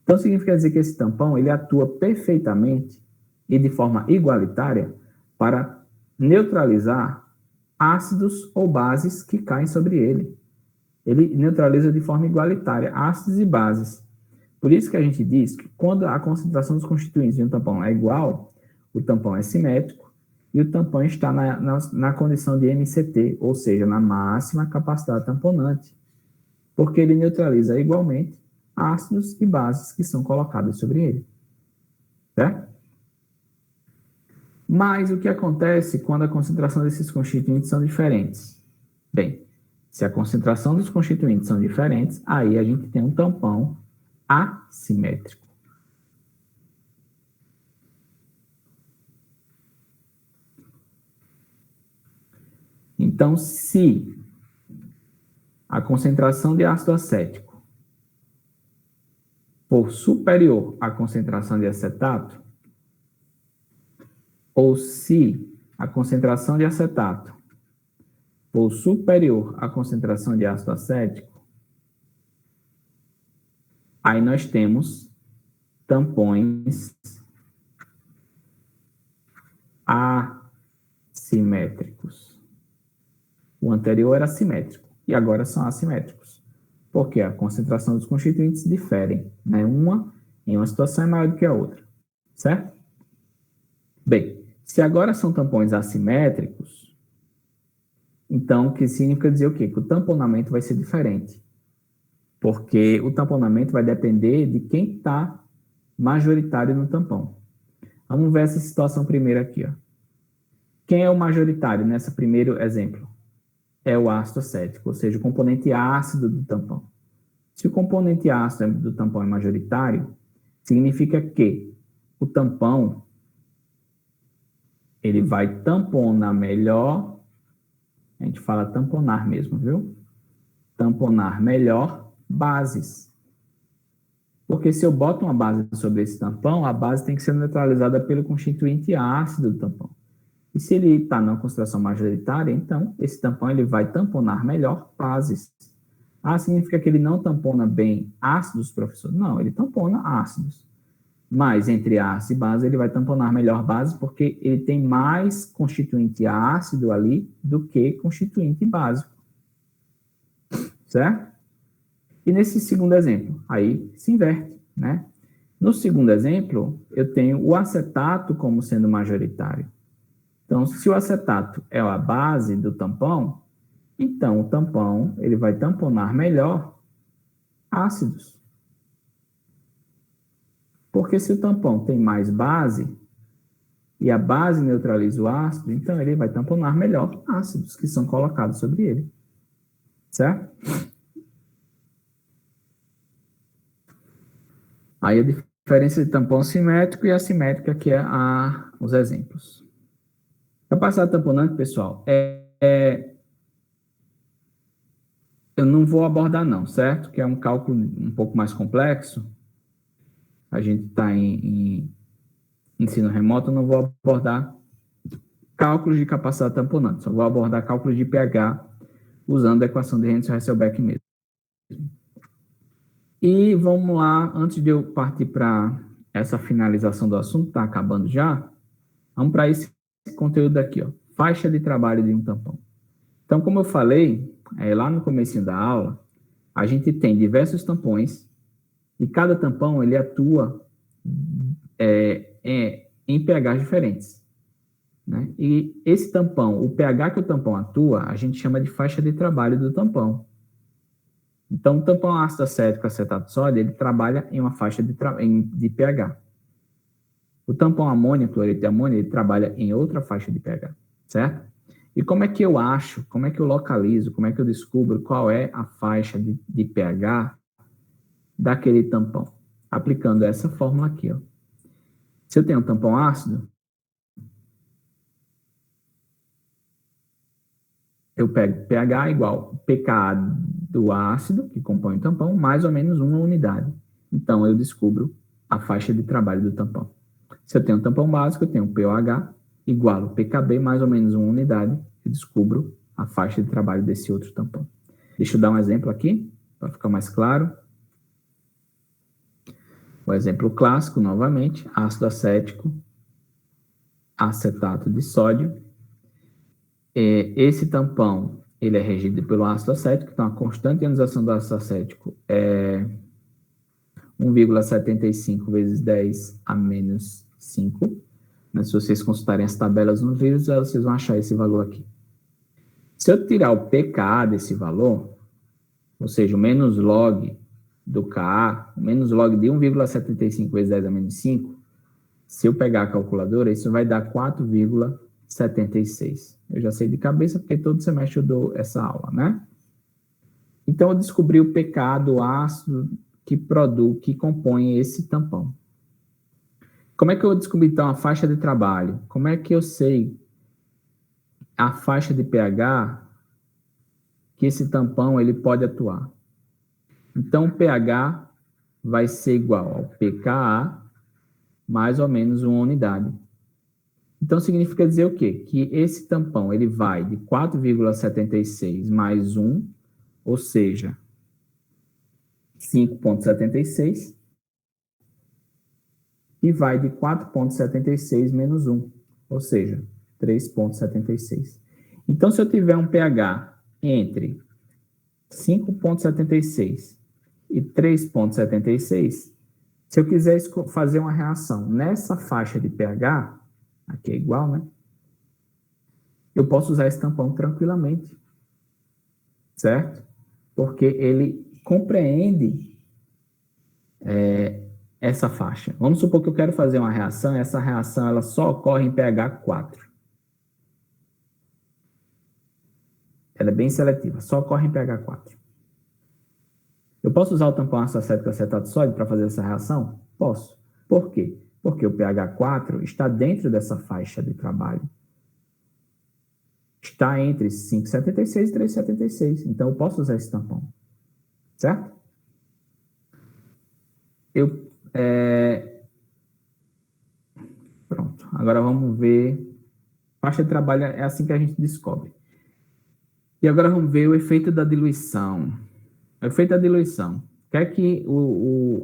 A: então significa dizer que esse tampão ele atua perfeitamente e de forma igualitária para neutralizar ácidos ou bases que caem sobre ele. Ele neutraliza de forma igualitária ácidos e bases. Por isso que a gente diz que quando a concentração dos constituintes de um tampão é igual, o tampão é simétrico, e o tampão está na condição de MCT, ou seja, na máxima capacidade tamponante, porque ele neutraliza igualmente ácidos e bases que são colocadas sobre ele. Certo? Mas o que acontece quando a concentração desses constituintes são diferentes? Bem, se a concentração dos constituintes são diferentes, aí a gente tem um tampão assimétrico. Então, se a concentração de ácido acético for superior à concentração de acetato, ou se a concentração de acetato for superior à concentração de ácido acético, aí nós temos tampões assimétricos. O anterior era simétrico e agora são assimétricos, porque a concentração dos constituintes diferem, né? Uma em uma situação é maior do que a outra, certo? Bem, se agora são tampões assimétricos, então, o que significa dizer o quê? Que o tamponamento vai ser diferente. Porque o tamponamento vai depender de quem está majoritário no tampão. Vamos ver essa situação primeiro aqui, ó. Quem é o majoritário nesse primeiro exemplo? É o ácido acético, ou seja, o componente ácido do tampão. Se o componente ácido do tampão é majoritário, significa que o tampão ele vai tamponar melhor. A gente fala tamponar mesmo, viu? Tamponar melhor bases. Porque se eu boto uma base sobre esse tampão, a base tem que ser neutralizada pelo constituinte ácido do tampão. E se ele está numa concentração majoritária, então esse tampão ele vai tamponar melhor bases. Ah, significa que ele não tampona bem ácidos, professor? Não, ele tampona ácidos. Mas entre ácido e base, ele vai tamponar melhor base porque ele tem mais constituinte ácido ali do que constituinte básico. Certo? E nesse segundo exemplo, aí se inverte, né? No segundo exemplo, eu tenho o acetato como sendo majoritário. Então, se o acetato é a base do tampão, então o tampão ele vai tamponar melhor ácidos. Porque se o tampão tem mais base, e a base neutraliza o ácido, então ele vai tamponar melhor ácidos que são colocados sobre ele. Certo? Aí a diferença de tampão simétrico e assimétrico aqui é os exemplos. Capacidade tamponante, pessoal, eu não vou abordar não, certo? Que é um cálculo um pouco mais complexo. A gente está em ensino remoto, eu não vou abordar cálculos de capacidade tamponante, só vou abordar cálculos de pH usando a equação de Henry-Hasselbalch mesmo. E vamos lá, antes de eu partir para essa finalização do assunto, está acabando já, vamos para esse conteúdo aqui, ó, faixa de trabalho de um tampão. Então, como eu falei, lá no comecinho da aula, a gente tem diversos tampões e cada tampão ele atua em pH diferentes. Né? E esse tampão, o pH que o tampão atua, a gente chama de faixa de trabalho do tampão. Então, o tampão ácido acético acetato de sódio, ele trabalha em uma faixa de pH. O tampão amônia, cloreto de amônia, ele trabalha em outra faixa de pH, certo? E como é que eu acho, como é que eu localizo, como é que eu descubro qual é a faixa de pH daquele tampão? Aplicando essa fórmula aqui, ó. Se eu tenho um tampão ácido, eu pego pH igual pKa do ácido, que compõe o tampão, mais ou menos uma unidade. Então, eu descubro a faixa de trabalho do tampão. Se eu tenho um tampão básico, eu tenho pOH igual ao pKb, mais ou menos uma unidade, eu descubro a faixa de trabalho desse outro tampão. Deixa eu dar um exemplo aqui, para ficar mais claro. O exemplo clássico, novamente, ácido acético, acetato de sódio. Esse tampão, ele é regido pelo ácido acético, então a constante de ionização do ácido acético é 1,75 vezes 10 a menos 5, né? Se vocês consultarem as tabelas nos vídeos, vocês vão achar esse valor aqui. Se eu tirar o pKa desse valor, ou seja, o menos log do Ka, o menos log de 1,75 vezes 10 a menos 5, se eu pegar a calculadora, isso vai dar 4,76. Eu já sei de cabeça, porque todo semestre eu dou essa aula, né? Então, eu descobri o pKa do ácido que compõe esse tampão. Como é que eu descobri, então, a faixa de trabalho? Como é que eu sei a faixa de pH que esse tampão ele pode atuar? Então, o pH vai ser igual ao pKa mais ou menos uma unidade. Então, significa dizer o quê? Que esse tampão ele vai de 4,76 mais 1, ou seja, 5,76, e vai de 4,76 menos 1, ou seja, 3,76. Então, se eu tiver um pH entre 5,76 e 3,76, se eu quiser fazer uma reação nessa faixa de pH, aqui é igual, né? Eu posso usar esse tampão tranquilamente, certo? Porque ele compreende essa faixa. Vamos supor que eu quero fazer uma reação, e essa reação ela só ocorre em pH 4. Ela é bem seletiva, só ocorre em pH 4. Eu posso usar o tampão ácido acético acetato de sódio para fazer essa reação? Posso. Por quê? Porque o pH 4 está dentro dessa faixa de trabalho. Está entre 5,76 e 3,76. Então, eu posso usar esse tampão. Certo? Pronto. Agora vamos ver. Faixa de trabalho é assim que a gente descobre. E agora vamos ver o efeito da diluição. O efeito da diluição. O que é que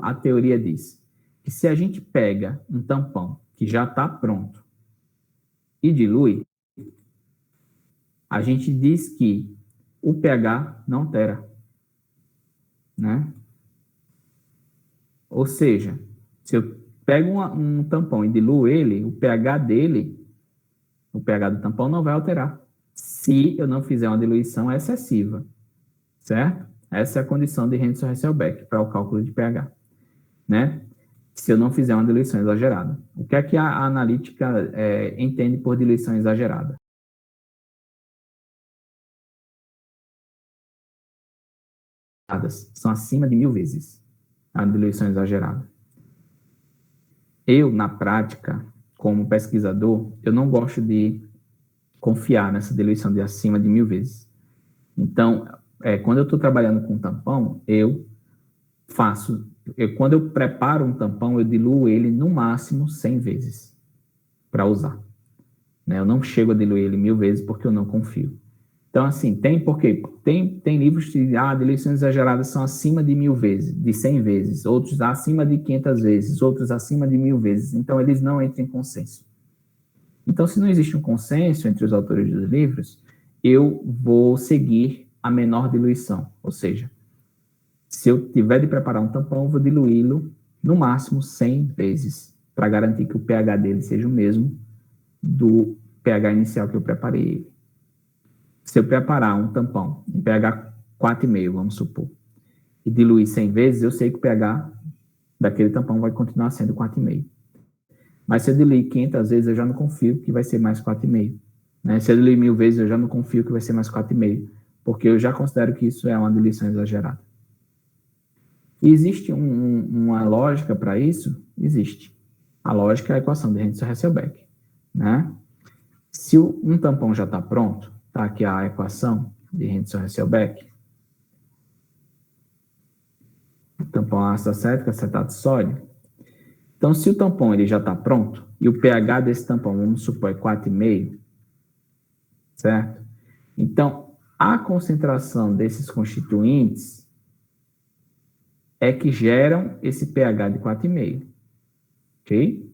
A: a teoria diz? Que se a gente pega um tampão que já está pronto e dilui, a gente diz que o pH não altera, né? Ou seja, se eu pego um tampão e diluo ele, o pH do tampão não vai alterar, se eu não fizer uma diluição excessiva, certo? Essa é a condição de Henderson-Hasselbalch para o cálculo de pH, né? Se eu não fizer uma diluição exagerada. O que é que a analítica entende por diluição exagerada? São acima de 1000 vezes a diluição exagerada. Eu, na prática, como pesquisador, eu não gosto de confiar nessa diluição de acima de 1000 vezes. Então, quando eu estou trabalhando com tampão, quando eu preparo um tampão, eu diluo ele no máximo 100 vezes para usar. Né? Eu não chego a diluir ele 1000 vezes porque eu não confio. Então, assim, tem livros que diluições exageradas são acima de 1000 vezes, de 100 vezes, outros acima de 500 vezes, outros acima de 1000 vezes. Então, eles não entram em consenso. Então, se não existe um consenso entre os autores dos livros, eu vou seguir a menor diluição. Ou seja, se eu tiver de preparar um tampão, eu vou diluí-lo no máximo 100 vezes, para garantir que o pH dele seja o mesmo do pH inicial que eu preparei ele. Se eu preparar um tampão em pH 4,5, vamos supor, e diluir 100 vezes, eu sei que o pH daquele tampão vai continuar sendo 4,5. Mas se eu diluir 500 vezes, eu já não confio que vai ser mais 4,5. Né? Se eu diluir 1000 vezes, eu já não confio que vai ser mais 4,5, porque eu já considero que isso é uma diluição exagerada. E existe uma lógica para isso? Existe. A lógica é a equação de Henderson-Hasselbalch. Né? Se um tampão já está pronto, está aqui a equação de Henderson-Hasselbalch. Tampão ácido acético, acetato de sódio. Então, se o tampão ele já está pronto, e o pH desse tampão, vamos supor, é 4,5, certo? Então, a concentração desses constituintes é que geram esse pH de 4,5, ok?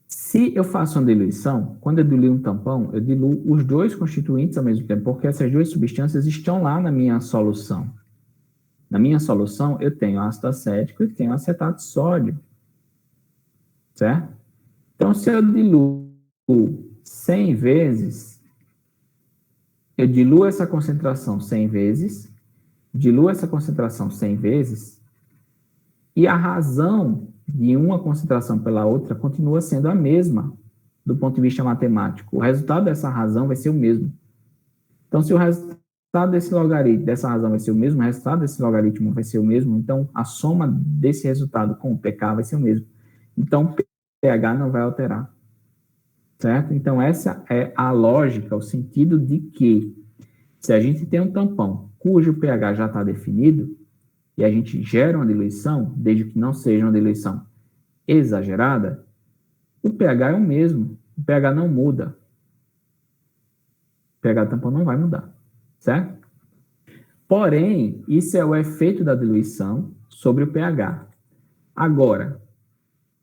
A: Se eu faço uma diluição, quando eu diluo um tampão, eu diluo os dois constituintes ao mesmo tempo, porque essas duas substâncias estão lá na minha solução. Na minha solução, eu tenho ácido acético e tenho acetato de sódio, certo? Então, se eu diluo 100 vezes, eu diluo essa concentração 100 vezes, diluo essa concentração 100 vezes, e a razão de uma concentração pela outra continua sendo a mesma do ponto de vista matemático. O resultado dessa razão vai ser o mesmo. Então, se o resultado desse logaritmo, dessa razão vai ser o mesmo, o resultado desse logaritmo vai ser o mesmo, então a soma desse resultado com o pK vai ser o mesmo. Então, o pH não vai alterar. Certo? Então, essa é a lógica, o sentido de que se a gente tem um tampão cujo pH já está definido, e a gente gera uma diluição, desde que não seja uma diluição exagerada, o pH é o mesmo, o pH não muda. O pH do tampão não vai mudar, certo? Porém, isso é o efeito da diluição sobre o pH. Agora,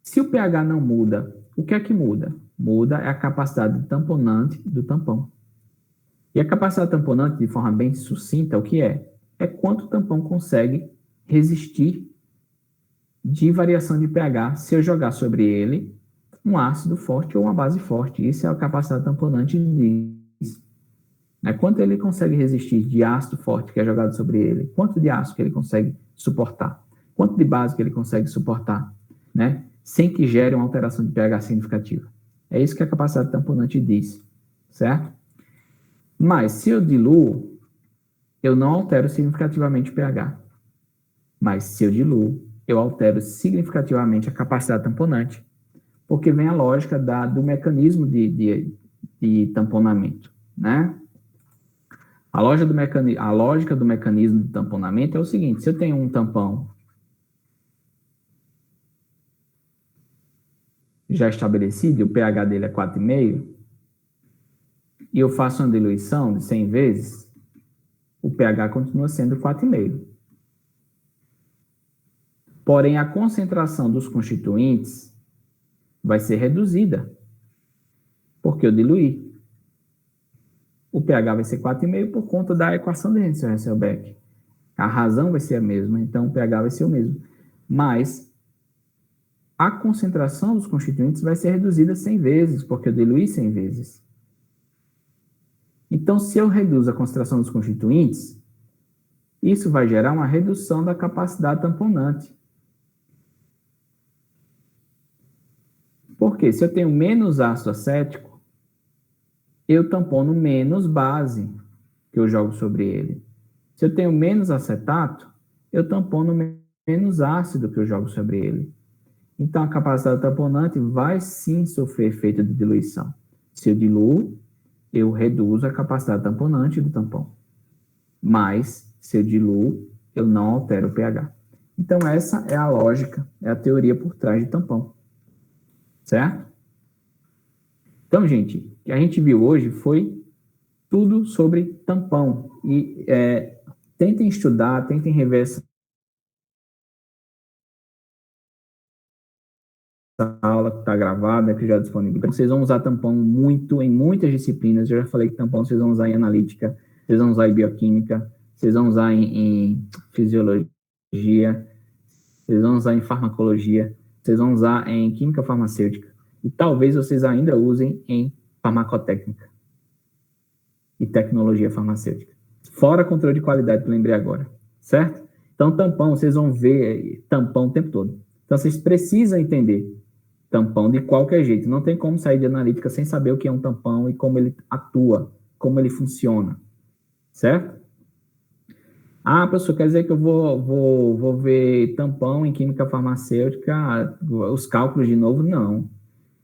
A: se o pH não muda, o que é que muda? Muda é a capacidade tamponante do tampão. E a capacidade tamponante, de forma bem sucinta, o que é? É quanto o tampão consegue resistir de variação de pH se eu jogar sobre ele um ácido forte ou uma base forte. Isso é a capacidade tamponante diz. Quanto ele consegue resistir de ácido forte que é jogado sobre ele? Quanto de ácido que ele consegue suportar? Quanto de base que ele consegue suportar? Né? Sem que gere uma alteração de pH significativa. É isso que a capacidade tamponante diz, certo? Mas se eu diluo, eu não altero significativamente o pH. Mas se eu diluo, eu altero significativamente a capacidade tamponante, porque vem a lógica do mecanismo de tamponamento, né? A lógica do mecanismo de tamponamento é o seguinte: se eu tenho um tampão já estabelecido, e o pH dele é 4,5, e eu faço uma diluição de 100 vezes, o pH continua sendo 4,5. Porém, a concentração dos constituintes vai ser reduzida, porque eu diluí. O pH vai ser 4,5 por conta da equação de Henkel-Hesselbeck. A razão vai ser a mesma, então o pH vai ser o mesmo. Mas a concentração dos constituintes vai ser reduzida 100 vezes, porque eu diluí 100 vezes. Então, se eu reduzo a concentração dos constituintes, isso vai gerar uma redução da capacidade tamponante. Por quê? Se eu tenho menos ácido acético, eu tampono menos base que eu jogo sobre ele. Se eu tenho menos acetato, eu tampono menos ácido que eu jogo sobre ele. Então, a capacidade tamponante vai sim sofrer efeito de diluição. Se eu diluo, eu reduzo a capacidade tamponante do tampão. Mas, se eu diluo, eu não altero o pH. Então, essa é a lógica, é a teoria por trás de tampão. Certo? Então, gente, o que a gente viu hoje foi tudo sobre tampão. E tentem estudar, tentem rever essa aula que está gravada, que já é disponível. Vocês vão usar tampão muito em muitas disciplinas. Eu já falei que tampão vocês vão usar em analítica, vocês vão usar em bioquímica, vocês vão usar em fisiologia, vocês vão usar em farmacologia, vocês vão usar em química farmacêutica. E talvez vocês ainda usem em farmacotécnica e tecnologia farmacêutica. Fora controle de qualidade, que eu lembrei agora, certo? Então, tampão, vocês vão ver tampão o tempo todo. Então, vocês precisam entender tampão de qualquer jeito. Não tem como sair de analítica sem saber o que é um tampão e como ele atua, como ele funciona, certo? Ah, professor, quer dizer que eu vou ver tampão em química farmacêutica, os cálculos de novo? Não.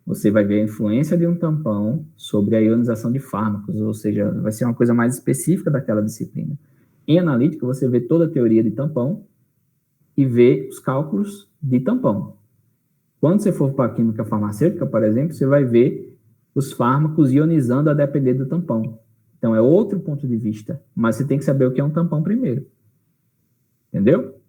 A: Você vai ver a influência de um tampão sobre a ionização de fármacos, ou seja, vai ser uma coisa mais específica daquela disciplina. Em analítica, você vê toda a teoria de tampão e vê os cálculos de tampão. Quando você for para a química farmacêutica, por exemplo, você vai ver os fármacos ionizando a depender do tampão. Então, é outro ponto de vista, mas você tem que saber o que é um tampão primeiro. Entendeu?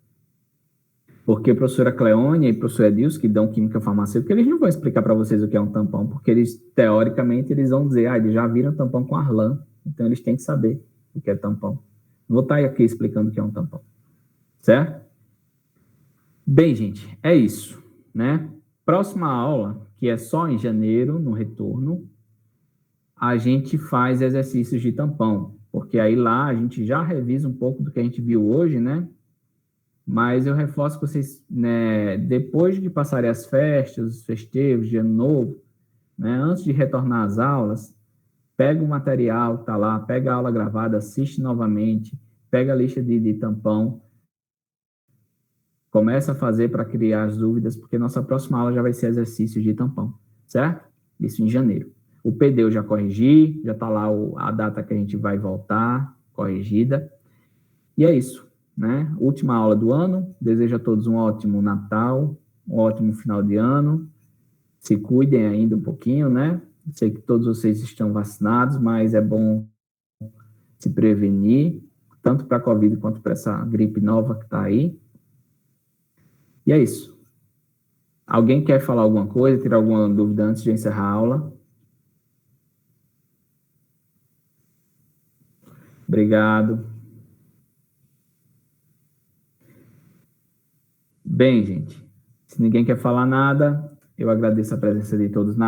A: Porque a professora Cleônia e o professor Edilson, que dão química farmacêutica, eles não vão explicar para vocês o que é um tampão, porque eles, teoricamente, eles vão dizer, eles já viram tampão com Arlan, então eles têm que saber o que é tampão. Não vou estar aqui explicando o que é um tampão. Certo? Bem, gente, é isso, né? Próxima aula, que é só em janeiro, no retorno, a gente faz exercícios de tampão, porque aí lá a gente já revisa um pouco do que a gente viu hoje, né? Mas eu reforço que vocês, né, depois de passarem as festas, os festejos de ano novo, né, antes de retornar às aulas, pega o material que está lá, pega a aula gravada, assiste novamente, pega a lista de tampão, começa a fazer para criar as dúvidas, porque nossa próxima aula já vai ser exercício de tampão, certo? Isso em janeiro. O PD eu já corrigi, já está lá a data que a gente vai voltar, corrigida. E é isso, né? Última aula do ano. Desejo a todos um ótimo Natal, um ótimo final de ano. Se cuidem ainda um pouquinho, né? Sei que todos vocês estão vacinados, mas é bom se prevenir, tanto para a Covid quanto para essa gripe nova que está aí. E é isso. Alguém quer falar alguma coisa, tirar alguma dúvida antes de encerrar a aula? Obrigado. Bem, gente, se ninguém quer falar nada, eu agradeço a presença de todos na